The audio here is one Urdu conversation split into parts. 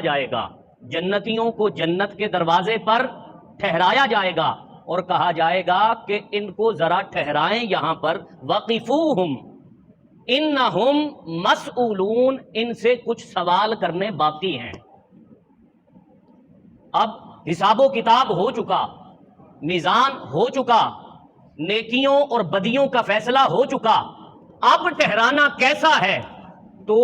جائے گا، جنتیوں کو جنت کے دروازے پر ٹھہرایا جائے گا اور کہا جائے گا کہ ان کو ذرا ٹھہرائیں یہاں پر، وقفوہم انہم مسئولون، ان سے کچھ سوال کرنے باقی ہیں۔ اب حساب و کتاب ہو چکا، میزان ہو چکا، نیکیوں اور بدیوں کا فیصلہ ہو چکا، اب ٹھہرانا کیسا ہے؟ تو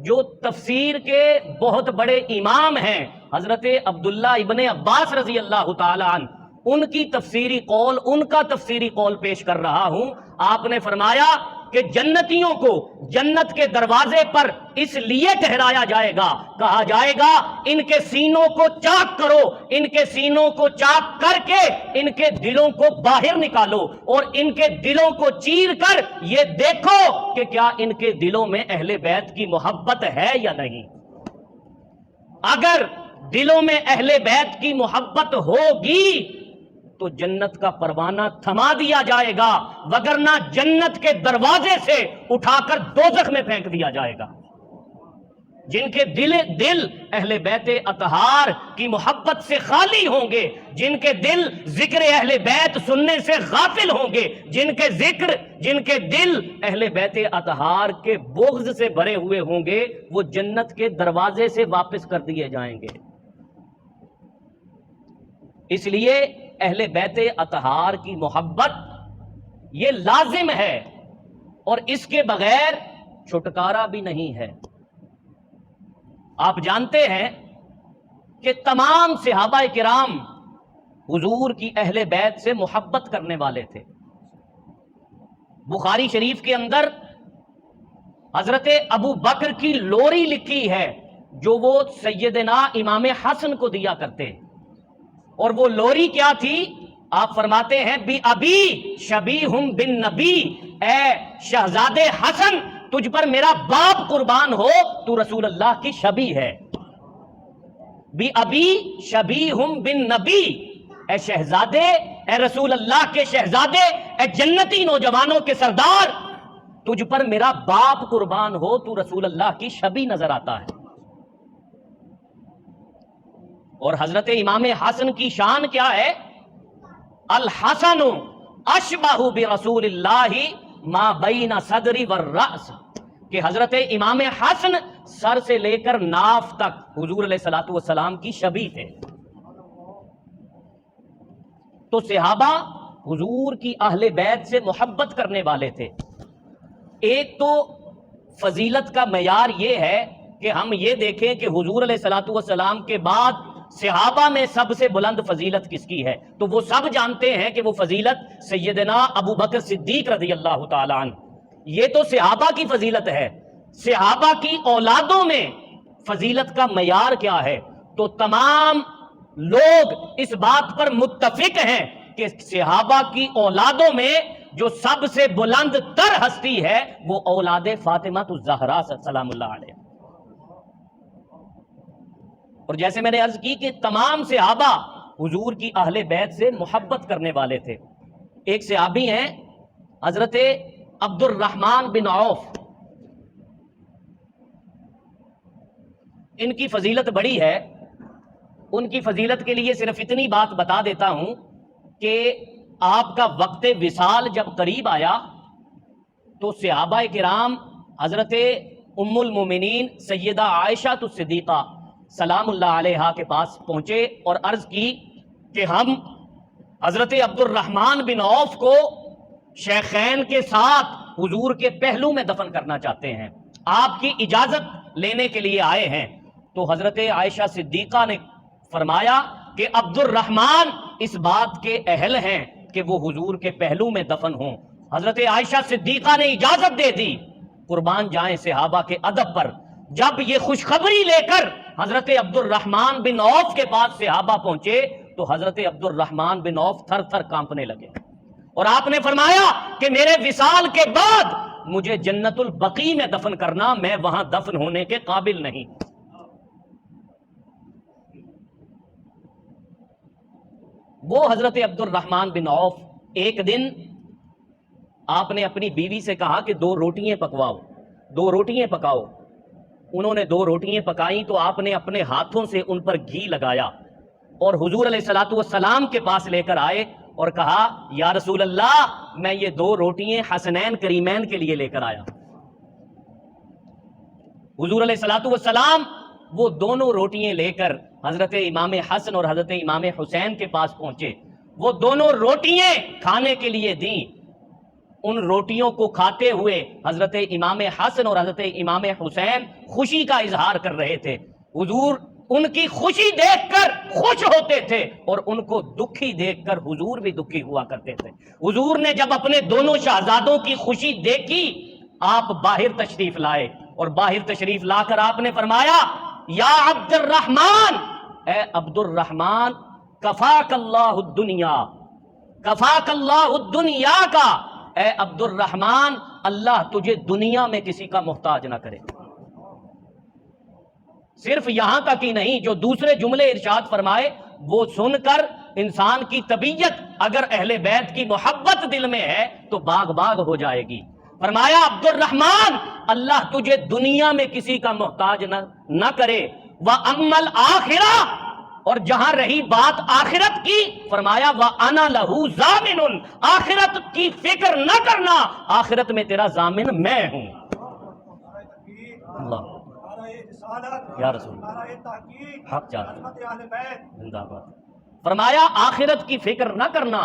جو تفسیر کے بہت بڑے امام ہیں حضرت عبداللہ ابن عباس رضی اللہ تعالی عنہ، ان کی تفسیری قول، ان کا تفسیری قول پیش کر رہا ہوں۔ آپ نے فرمایا کہ جنتیوں کو جنت کے دروازے پر اس لیے ٹھہرایا جائے گا، کہا جائے گا ان کے سینوں کو چاک کرو، ان کے سینوں کو چاک کر کے ان کے دلوں کو باہر نکالو اور ان کے دلوں کو چیر کر یہ دیکھو کہ کیا ان کے دلوں میں اہل بیت کی محبت ہے یا نہیں۔ اگر دلوں میں اہل بیت کی محبت ہوگی تو جنت کا پروانہ تھما دیا جائے گا، وگرنہ جنت کے دروازے سے اٹھا کر دوزخ میں پھینک دیا جائے گا۔ جن کے دل اہل بیت اطہار کی محبت سے خالی ہوں گے، جن کے دل ذکر اہل بیت سننے سے غافل ہوں گے، جن کے دل اہل بیت اطہار کے بغض سے بھرے ہوئے ہوں گے، وہ جنت کے دروازے سے واپس کر دیے جائیں گے۔ اس لیے اہل بیت اطہار کی محبت یہ لازم ہے اور اس کے بغیر چھٹکارا بھی نہیں ہے۔ آپ جانتے ہیں کہ تمام صحابہ کرام حضور کی اہل بیت سے محبت کرنے والے تھے۔ بخاری شریف کے اندر حضرت ابو بکر کی لوری لکھی ہے جو وہ سیدنا امام حسن کو دیا کرتے، اور وہ لوری کیا تھی؟ آپ فرماتے ہیں بی ابی شبیہم بن نبی، اے شہزادے حسن تجھ پر میرا باپ قربان ہو، تو رسول اللہ کی شبی ہے۔ بی ابی شبیہم بن نبی، اے شہزادے، اے رسول اللہ کے شہزادے، اے جنتی نوجوانوں کے سردار، تجھ پر میرا باپ قربان ہو، تو رسول اللہ کی شبی نظر آتا ہے۔ اور حضرت امام حسن کی شان کیا ہے؟ الحسن اشبہ برسول اللہ ما بین صدری والرأس، کہ حضرت امام حسن سر سے لے کر ناف تک حضور علیہ الصلوۃ والسلام کی شبیہ تھے۔ تو صحابہ حضور کی اہل بیت سے محبت کرنے والے تھے۔ ایک تو فضیلت کا معیار یہ ہے کہ ہم یہ دیکھیں کہ حضور علیہ الصلوۃ والسلام کے بعد صحابہ میں سب سے بلند فضیلت کس کی ہے؟ تو وہ سب جانتے ہیں کہ وہ فضیلت سیدنا ابو بکر صدیق رضی اللہ تعالی عنہ، یہ تو صحابہ کی فضیلت ہے۔ صحابہ کی اولادوں میں فضیلت کا معیار کیا ہے؟ تو تمام لوگ اس بات پر متفق ہیں کہ صحابہ کی اولادوں میں جو سب سے بلند تر ہستی ہے وہ اولاد فاطمہ الزہرا سلام اللہ علیہ۔ اور جیسے میں نے عرض کی کہ تمام صحابہ حضور کی اہل بیت سے محبت کرنے والے تھے۔ ایک صحابی ہیں حضرت عبد الرحمن بن عوف، ان کی فضیلت بڑی ہے۔ ان کی فضیلت کے لیے صرف اتنی بات بتا دیتا ہوں کہ آپ کا وقت وصال جب قریب آیا تو صحابہ کرام حضرت ام المومنین سیدہ عائشہ الصدیقہ سلام اللہ علیہا کے پاس پہنچے اور عرض کی کہ ہم حضرت عبد الرحمن بن عوف کو شیخین کے ساتھ حضور کے پہلو میں دفن کرنا چاہتے ہیں، آپ کی اجازت لینے کے لیے آئے ہیں۔ تو حضرت عائشہ صدیقہ نے فرمایا کہ عبد الرحمن اس بات کے اہل ہیں کہ وہ حضور کے پہلو میں دفن ہوں۔ حضرت عائشہ صدیقہ نے اجازت دے دی۔ قربان جائیں صحابہ کے ادب پر۔ جب یہ خوشخبری لے کر حضرت عبد الرحمن بن عوف کے پاس صحابہ پہنچے تو حضرت عبد الرحمن بن عوف تھر تھر کانپنے لگے، اور آپ نے فرمایا کہ میرے وصال کے بعد مجھے جنت البقیع میں دفن کرنا، میں وہاں دفن ہونے کے قابل نہیں۔ وہ حضرت عبد الرحمن بن عوف ایک دن آپ نے اپنی بیوی سے کہا کہ 2 روٹیاں پکواؤ، 2 روٹیاں پکاؤ۔ انہوں نے 2 روٹیاں پکائیں تو آپ نے اپنے ہاتھوں سے ان پر گھی لگایا اور حضور علیہ الصلوۃ والسلام کے پاس لے کر آئے اور کہا یا رسول اللہ میں یہ 2 روٹیاں حسنین کریمین کے لیے لے کر آیا. حضور علیہ الصلوۃ والسلام وہ دونوں روٹیاں لے کر حضرت امام حسن اور حضرت امام حسین کے پاس پہنچے. وہ دونوں روٹیاں کھانے کے لیے دیں. ان روٹیوں کو کھاتے ہوئے حضرت امام حسن اور حضرت امام حسین خوشی کا اظہار کر رہے تھے. حضور ان کی خوشی دیکھ کر خوش ہوتے تھے اور ان کو دکھی دیکھ کر حضور بھی دکھی ہوا کرتے تھے. حضور نے جب اپنے دونوں شہزادوں کی خوشی دیکھی آپ باہر تشریف لائے اور باہر تشریف لا کر آپ نے فرمایا یا عبد الرحمن، اے عبد الرحمن، کفاک اللہ الدنیا، کفاک اللہ الدنیا کا، اے عبد الرحمن اللہ تجھے دنیا میں کسی کا محتاج نہ کرے. صرف یہاں تک ہی نہیں، جو دوسرے جملے ارشاد فرمائے وہ سن کر انسان کی طبیعت اگر اہل بیت کی محبت دل میں ہے تو باغ باغ ہو جائے گی. فرمایا عبد الرحمن اللہ تجھے دنیا میں کسی کا محتاج نہ کرے. وَأَمَّا الْآخِرَةُ، اور جہاں رہی بات آخرت کی فرمایا وَأَنَا لَهُ ضَامِنٌ، آخرت کی فکر نہ کرنا، آخرت میں تیرا ضامن میں ہوں. اللہ یا رسول حق زندہ باد. فرمایا آخرت کی فکر نہ کرنا،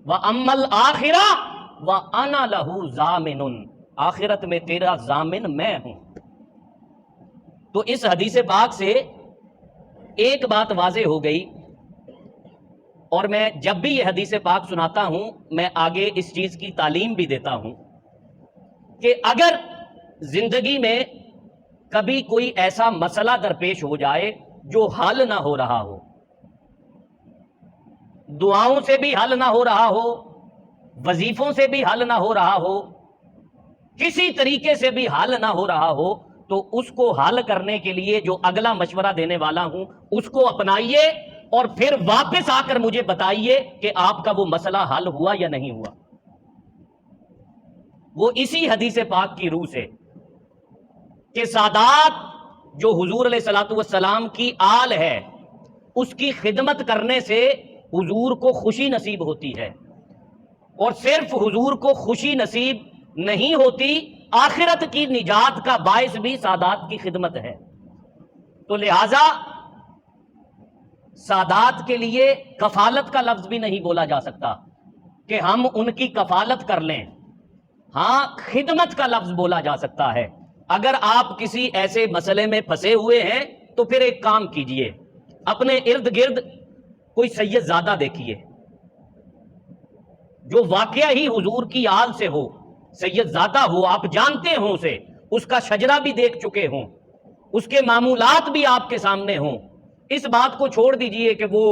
وَأَمَّا الْآخِرَةُ وَأَنَا لَهُ ضَامِنٌ، آخرت میں تیرا ضامن میں ہوں. تو اس حدیث پاک سے ایک بات واضح ہو گئی، اور میں جب بھی یہ حدیث پاک سناتا ہوں میں آگے اس چیز کی تعلیم بھی دیتا ہوں کہ اگر زندگی میں کبھی کوئی ایسا مسئلہ درپیش ہو جائے جو حل نہ ہو رہا ہو، دعاؤں سے بھی حل نہ ہو رہا ہو، وظیفوں سے بھی حل نہ ہو رہا ہو، کسی طریقے سے بھی حل نہ ہو رہا ہو، تو اس کو حل کرنے کے لیے جو اگلا مشورہ دینے والا ہوں اس کو اپنائیے اور پھر واپس آ کر مجھے بتائیے کہ آپ کا وہ مسئلہ حل ہوا یا نہیں ہوا. وہ اسی حدیث پاک کی روح سے کہ سادات جو حضور علیہ الصلوۃ والسلام کی آل ہے اس کی خدمت کرنے سے حضور کو خوشی نصیب ہوتی ہے، اور صرف حضور کو خوشی نصیب نہیں ہوتی، آخرت کی نجات کا باعث بھی سادات کی خدمت ہے. تو لہذا سادات کے لیے کفالت کا لفظ بھی نہیں بولا جا سکتا کہ ہم ان کی کفالت کر لیں. ہاں خدمت کا لفظ بولا جا سکتا ہے. اگر آپ کسی ایسے مسئلے میں پھنسے ہوئے ہیں تو پھر ایک کام کیجئے، اپنے ارد گرد کوئی سید زادہ دیکھیے جو واقعہ ہی حضور کی آل سے ہو، سید زادہ ہو، آپ جانتے ہوں اسے، اس کا شجرہ بھی دیکھ چکے ہوں، اس کے معمولات بھی آپ کے سامنے ہوں. اس بات کو چھوڑ دیجئے کہ وہ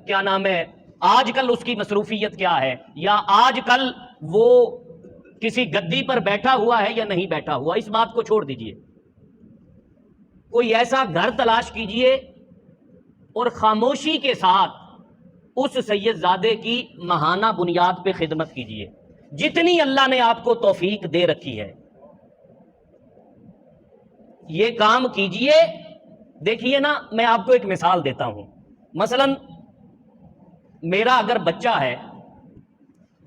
کیا نام ہے آج کل اس کی مصروفیت کیا ہے، یا آج کل وہ کسی گدی پر بیٹھا ہوا ہے یا نہیں بیٹھا ہوا، اس بات کو چھوڑ دیجئے. کوئی ایسا گھر تلاش کیجئے اور خاموشی کے ساتھ اس سید زادے کی ماہانہ بنیاد پہ خدمت کیجئے جتنی اللہ نے آپ کو توفیق دے رکھی ہے. یہ کام کیجئے. دیکھیے نا، میں آپ کو ایک مثال دیتا ہوں. مثلا میرا اگر بچہ ہے،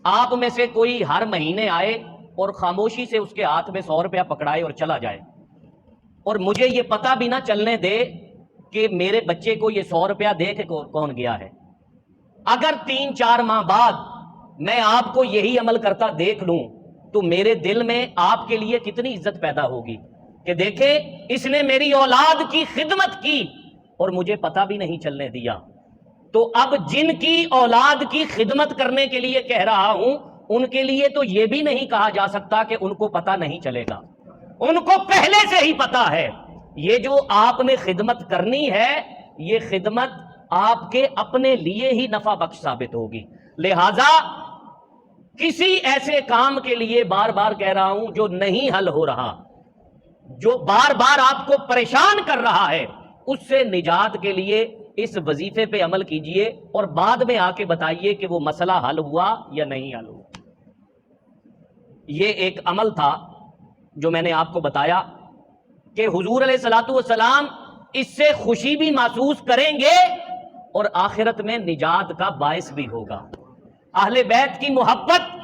آپ میں سے کوئی ہر مہینے آئے اور خاموشی سے اس کے ہاتھ میں 100 روپیہ پکڑائے اور چلا جائے، اور مجھے یہ پتہ بھی نہ چلنے دے کہ میرے بچے کو یہ 100 روپیہ دے کے کون گیا ہے. اگر 3-4 ماہ بعد میں آپ کو یہی عمل کرتا دیکھ لوں تو میرے دل میں آپ کے لیے کتنی عزت پیدا ہوگی کہ دیکھیں اس نے میری اولاد کی خدمت کی اور مجھے پتہ بھی نہیں چلنے دیا. تو اب جن کی اولاد کی خدمت کرنے کے لیے کہہ رہا ہوں ان کے لیے تو یہ بھی نہیں کہا جا سکتا کہ ان کو پتہ نہیں چلے گا، ان کو پہلے سے ہی پتہ ہے. یہ جو آپ نے خدمت کرنی ہے یہ خدمت آپ کے اپنے لیے ہی نفع بخش ثابت ہوگی. لہذا کسی ایسے کام کے لیے بار بار کہہ رہا ہوں جو نہیں حل ہو رہا، جو بار بار آپ کو پریشان کر رہا ہے، اس سے نجات کے لیے اس وظیفے پہ عمل کیجئے اور بعد میں آ کے بتائیے کہ وہ مسئلہ حل ہوا یا نہیں حل ہوا. یہ ایک عمل تھا جو میں نے آپ کو بتایا کہ حضور علیہ الصلوۃ والسلام اس سے خوشی بھی محسوس کریں گے اور آخرت میں نجات کا باعث بھی ہوگا۔ اہل بیت کی محبت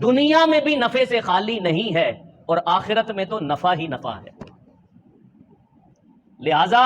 دنیا میں بھی نفع سے خالی نہیں ہے اور آخرت میں تو نفع ہی نفع ہے۔ لہذا